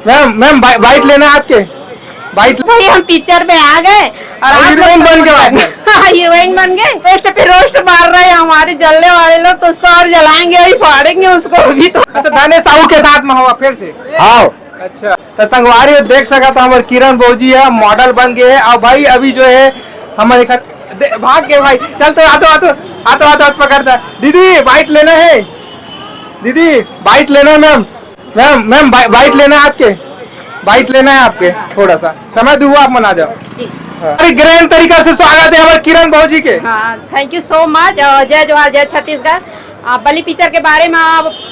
Ma'am bite लेना है आपके बाइट। भाई हम पिक्चर में आ गए और हीरोइन बन गए। हीरोइन बन गए। रोस्ट पे रोस्ट मार रहे हैं हमारे जलने वाले लोग, तो उसको और जलाएंगे और फाड़ेंगे उसको अभी तो। अच्छा दाने साहू के साथ में हुआ फिर से। हाँ अच्छा तो संगवारी देख सका तो हमारे किरण भौजी है, मॉडल बन गए है। और भाई अभी जो है हमारे भाग गए भाई। चल तो आतो पकड़ता। दीदी बाइट लेना है, दीदी बाइट लेना है। मैम बाइट लेना है आपके, बाइट लेना है आपके। थोड़ा सा समय दूंगा, आप मना जाओ। अरे ग्रैंड तरीका से स्वागत है हमारे किरण भौजी के। हाँ थैंक यू सो मच। जय जोहार, जय छत्तीसगढ़। बलि पिक्चर के बारे में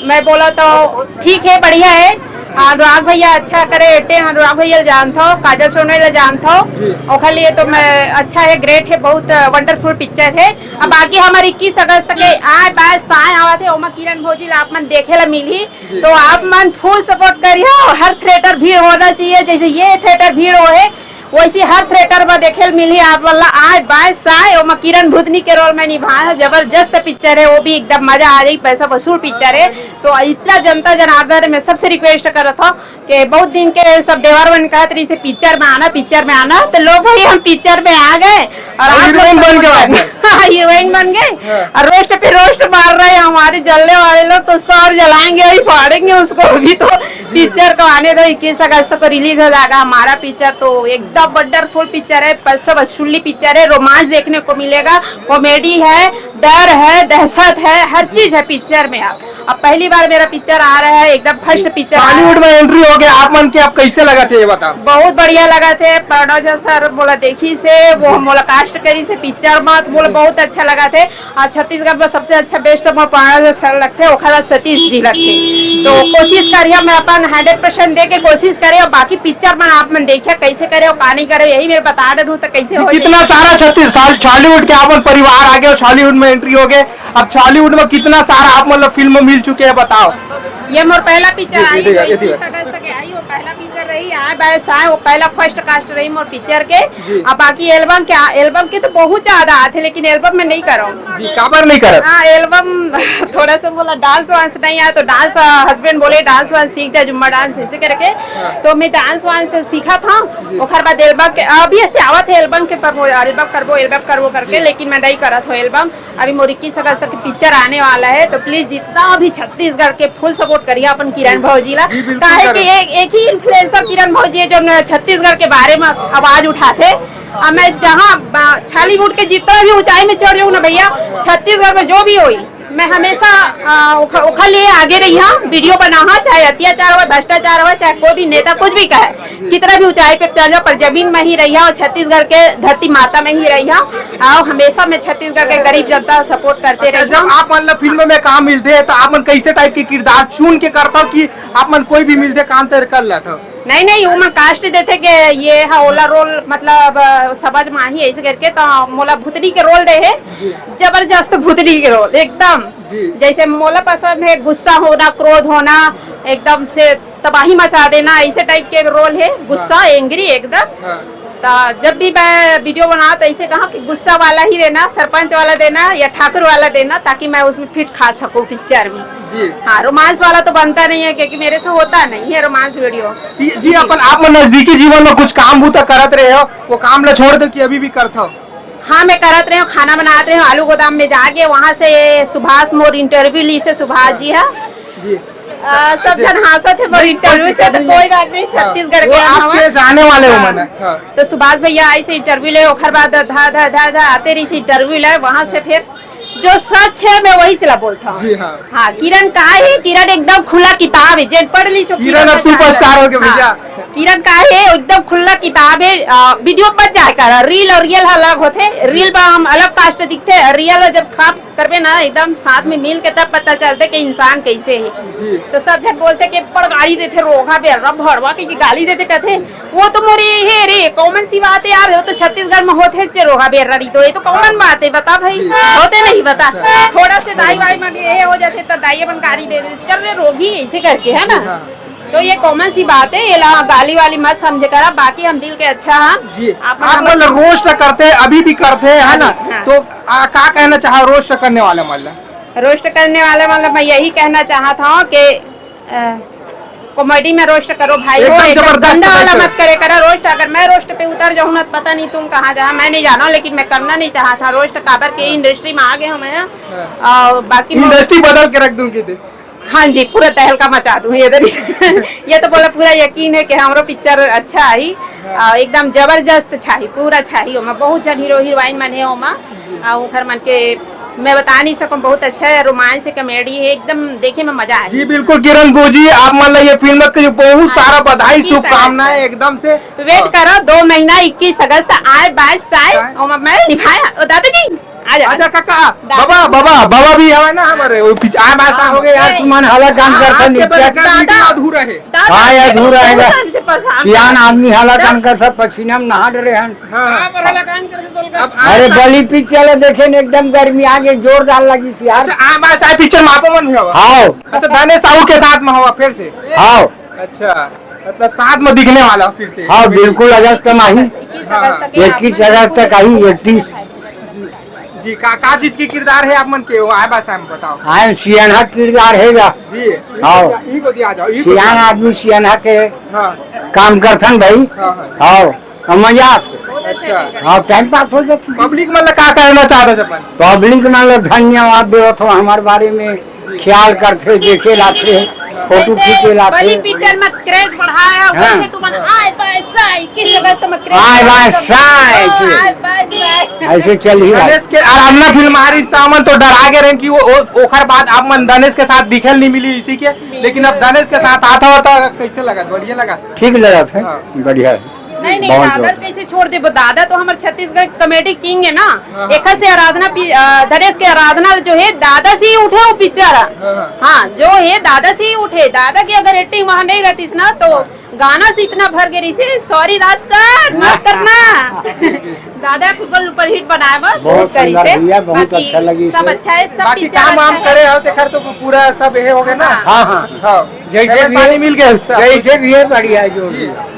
मैं बोला तो ठीक है, बढ़िया है। अनुराग भैया अच्छा करे एटे, अनुराग भैया जानता हो, काजल सोने जानता हो, ओखर लिए तो मैं अच्छा है, ग्रेट है, बहुत वंडरफुल पिक्चर है। अब बाकी हमारे 21 अगस्त के आए बाय साए आवा थे, ओमा किरण भौजी आप मन देखे ला मिली, तो आप मन फुल सपोर्ट करिए। हर थिएटर भीड़ होना चाहिए, जैसे ये थिएटर भीड़ हो है वैसे हर थिएटर में देखे मिली आप वाला। आज बाईस साल और किरण भूतनी के रोल में निभाया है, जबरदस्त पिक्चर है, वो भी एकदम मजा आ जाए, पैसा वसूल पिक्चर है। तो इतना जनता जनार्दन में सबसे रिक्वेस्ट कर रहा था कि बहुत दिन के सब देवर बन कहा तरी से पिक्चर में आना, तो लोग भाई हम पिक्चर में आ गए और हीरोइन बन गए और रोस्ट पे रोस्ट मार रहे हैं हमारे जलने वाले लोग, तो उसको और जलाएंगे और फाड़ेंगे उसको अभी तो। पिक्चर को आने दो, 21 अगस्त को रिलीज हो जाएगा हमारा पिक्चर। तो एकदम वंडरफुल पिक्चर है, पैसा वसूली पिक्चर है, रोमांस देखने को मिलेगा, कॉमेडी है, डर है, दहशत है, हर चीज है पिक्चर में। अब पहली बार मेरा पिक्चर आ रहा है, एकदम फर्स्ट पिक्चर बॉलीवुड में एंट्री हो गया। आप मन के आप कैसे लगा थे ये बताओ। बहुत बढ़िया लगा थे। प्रोड्यूसर सर बोला देखी से वो बोला कास्ट करी से पिक्चर मत बोला, बहुत अच्छा लगा थे। और छत्तीसगढ़ में सबसे अच्छा बेस्ट प्रोड्यूसर सर लगते, ओखरा सतीश जी लगते। तो कोशिश करिए, मैं अपन 100% दे के कोशिश करे, और बाकी पिक्चर में आप मन देखिए कैसे करे और कहानी करे, यही मेरे बता रहे हूँ। तो कैसे हो कितना सारा 36 साल बॉलीवुड के अपन परिवार आ गए, बॉलीवुड में एंट्री हो गए। अब बॉलीवुड में कितना सारा आप मतलब फिल्म मिल चुके हैं बताओ। ये मोर पहला पिक्चर आई, 21 अगस्त के आई, वो पहला पिक्चर रही। आए बाय साए वो पहला फर्स्ट कास्ट रही मोर पिक्चर के। अब बाकी एल्बम के तो बहुत ज्यादा आते, लेकिन एल्बम में नहीं करो जी, काबर नहीं करो। हाँ एल्बम थोड़ा सा बोला डांस वांस नहीं आया, तो डांस हस्बैंड बोले डांस वांस सीख जाए, जुम्मा डांस ऐसे करके। तो मैं डांस वांस सीखा था, और बाद एल्बम के अभी ऐसे आवा थे एल्बम के पर एल्बम करबो करके, लेकिन मैं नहीं करा था एल्बम। अभी मोर 21 अगस्त तक पिक्चर आने वाला है, तो प्लीज जितना भी छत्तीसगढ़ के फुल सपोर्ट करिए अपन किरण भौजी ला। काहे कि एक ही इन्फ्लुएंसर किरण भौजी है जो छत्तीसगढ़ के बारे में आवाज उठाते। मैं जहाँ बॉलीवुड के जितना भी ऊंचाई में चढ़ जाऊँ ना भैया, छत्तीसगढ़ में जो भी हुई मैं हमेशा ओखा लिए आगे रही हाँ, वीडियो बना, चाहे अत्याचार हो, भ्रष्टाचार हो, चाहे कोई भी नेता कुछ भी कहे, कितना भी ऊंचाई पे चढ़ जाओ, पर जमीन में ही रही और छत्तीसगढ़ के धरती माता में ही रही और हमेशा मैं छत्तीसगढ़ के गरीब जनता सपोर्ट करते रही। जब आप मतलब फिल्म में काम मिलते हैं तो आप मन कैसे टाइप के किरदार चुन के करता हो कि आप मन कोई भी मिलते काम तैयार कर लेता हो? नहीं वो मैं कास्ट देते कि ये हा ओला रोल मतलब समझ में ही ऐसे करके, तो मोला भूतनी के रोल दे है, जबरदस्त भूतनी के रोल एकदम जैसे मोला पसंद है, गुस्सा होना, क्रोध होना, एकदम से तबाही मचा देना, ऐसे टाइप के रोल है, गुस्सा एंग्री एकदम। तो जब भी मैं वीडियो बना तो ऐसे कहा कि गुस्सा वाला ही देना, सरपंच वाला देना या ठाकुर वाला देना, ताकि मैं उसमें फिट खा सकूं पिक्चर में जी। हाँ रोमांस वाला तो बनता नहीं है, क्योंकि मेरे से होता नहीं है रोमांस वीडियो जी। अपन आप नजदीकी जीवन में कुछ काम बूता करत रहे हो, वो काम ला छोड़ दो कि अभी भी करता हो? हाँ मैं करत रहे हो, खाना बनाते रहे, आलू गोदाम में जाके वहाँ से सुभाष मोर इंटरव्यू ली से, सुभाष जी है जी। सब जन हंसत है मोर इंटरव्यू से, तो कोई बात नहीं, छत्तीसगढ़ के आपके जाने वाले हो मैंने। तो सुभाष भैया आई से इंटरव्यू ले, ओखर बाद धा आते रही से इंटरव्यू ले, वहाँ से फिर जो सच है मैं वही चला बोलता हूँ। हाँ किरण का है, किरण एकदम खुला किताब है, जेन पढ़ ली किरण अब सुपरस्टार हो गए भैया। किरण का है एकदम खुला किताब है। वीडियो पर जाकर रील और रियल अलग होते, रील में हम अलग कास्ट दिखते, रियल में जब खाप करबे ना एकदम साथ में मिल के तब पता चलते कि इंसान कैसे है। तो सब जन बोलते कि पर गाली देते रोगा पे रब भरवा की गाली देते कहते, वो तो मोरी है रे कॉमन सी बात है यार, वो तो छत्तीसगढ़ में होते रोगा बेर्री, तो ये तो कॉमन बात है, बता भाई होते नहीं बता। थोड़ा से दाई वाई मांगे ये हो जाते तो दाई अपन गाली दे देते, चल रहे रोगी ऐसे करके है ना। तो ये कॉमन सी बात है, ये गाली वाली मत समझे करा, बाकी हम दिल के अच्छा आप मतलब रोस्ट करते अभी भी करते है ना। तो क्या कहना चाह रोस्ट करने वाले मतलब? रोस्ट करने वाले मतलब मैं यही कहना चाहता हूँ कि कॉमेडी में रोस्ट करो भाई, एकदम वो एकदम जबरदस्त गंदा वाला रोस्ट। मत करे करा रोस्ट। अगर मैं रोस्ट पे उतर जाऊँ ना तो पता नहीं तुम कहाँ जा, मैं नहीं जाना, लेकिन मैं करना नहीं चाहा था रोस्ट। काबर के इंडस्ट्री में आ गए हम हैं। और बाकी इंडस्ट्री बदल के रख दूंगी थी। हाँ जी, पूरा तहलका मचा दूं ये इधर। ये तो बोला पूरा यकीन है कि हमारो पिक्चर अच्छा आई, एकदम जबरदस्त छाई, पूरा छाई। ओमा बहुत जन हीरो हीरोइन मन है ओमा, उखर मन के मैं बता नहीं सकूं, बहुत अच्छा है, रोमांस कॉमेडी है, एकदम देखे में मजा आए। जी बिल्कुल किरण भोजी, आप मान लो ये फिल्म के बहुत सारा बधाई 21 शुभकामनाएं एकदम से। वेट करो 2 महीना 21 अगस्त आए 22 साल ओमा मैं निभाया। ओ दादाजी आजा आजा काका, बाबा भी है ना हमारे, वो पीछे आ बासा हो गए यार, तुमान हाला काम करता नहीं क्या अधूरा है। हाँ ये अधूरा है, सियान आदमी हाला काम कर सब पसीना में नहा रहे हैं। अरे बड़ी पिक्चर है, देखे न एकदम गर्मी आगे जोरदार लगी थी यार। अच्छा आ बासा पिक्चर में आपको मन हुआ? हाँ अच्छा दाने साहू के साथ में हुआ फिर से? हाँ अच्छा मतलब साथ में दिखने वाला फिर से? हाँ बिल्कुल अगस्त में आई, 21 अगस्त तक आई, 31 जी। का चीज की किरदार है आप मन के आए बासा में बताओ? आए सियाना किरदार है जा जी। हाँ ई को दिया जाओ, सियान आदमी सियाना के हाँ काम करथन भाई। हाँ मजा अच्छा। हाँ टाइम पास हो जाती। पब्लिक मतलब का कहना चाहते अपन? पब्लिक मतलब धन्यवाद देव तो हमारे बारे में ख्याल करते, देखे लाते, फोटो खींचे लाते। बड़ी पिक्चर में क्रेज बढ़ाया, हाँ। वैसे तुम आए 21 अगस्त में क्रेज आए ऐसे चल ही रहा है। धनेश के आराधना फिल्म आ रही सामन तो डरा के रहे कि वो ओखर बाद आप मन धनेश के साथ दिखल नहीं मिली इसी के, लेकिन अब धनेश के साथ आता होता कैसे लगा? बढ़िया लगा? ठीक लगा था, हाँ। बढ़िया है। नहीं बहुत दादा जोर। कैसे छोड़ दे, वो दादा तो हमारे छत्तीसगढ़ कॉमेडी किंग है ना। हाँ। एक से आराधना धनेश के आराधना जो है दादा से ही उठे वो पिक्चर। हाँ। हाँ जो है दादा से ही उठे, दादा की अगर एक्टिंग वहाँ नहीं रहती ना तो गाना से इतना भर गई से सॉरी राज सर मत करना। दादा के बल पर हिट बनाया बस बहुत करी सुंदर से। भैया, बहुत बाकी अच्छा लगी सब से। अच्छा है, सब बाकी पिक्चर काम वाम अच्छा है। करे हो तो खैर तो पूरा सब ये हो गया ना। हाँ हाँ हाँ जैसे पेमेंट भी पानी मिल गया जैसे भी है बढ़िया है जो भी है।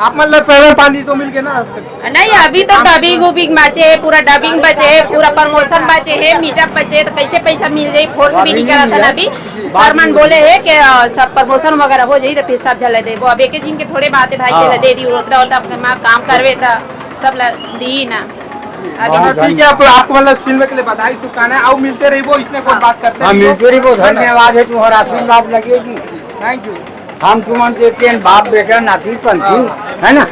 आप मतलब पेमेंट पानी तो मिल गया ना? नहीं अभी तो डबिंग उबिंग बचे है, पूरा डबिंग बचे है, पूरा प्रमोशन बचे है, मीटअप बचे है, तो कैसे पैसा मिल जाए? फोर्स भी नहीं करा था ना अभी। सरमन बोले है कि सब प्रमोशन वगैरह हो जाए तो फिर सब जला दे। वो अब एक जिन के थोड़े बात है भाई हाँ। चला दे दी होता होता अपने माँ काम करवे था सब दी ना अभी। हाँ। ठीक है, आपको मतलब फिल्म के लिए बधाई शुभकामनाएं, और मिलते रही वो इसमें कोई बात करते हाँ रहिए। मिलते रही, बहुत धन्यवाद है, तुम्हारा आशीर्वाद लगेगी। Thank you. हम तुम्हारे बाप बेटा नाती पंथी है ना।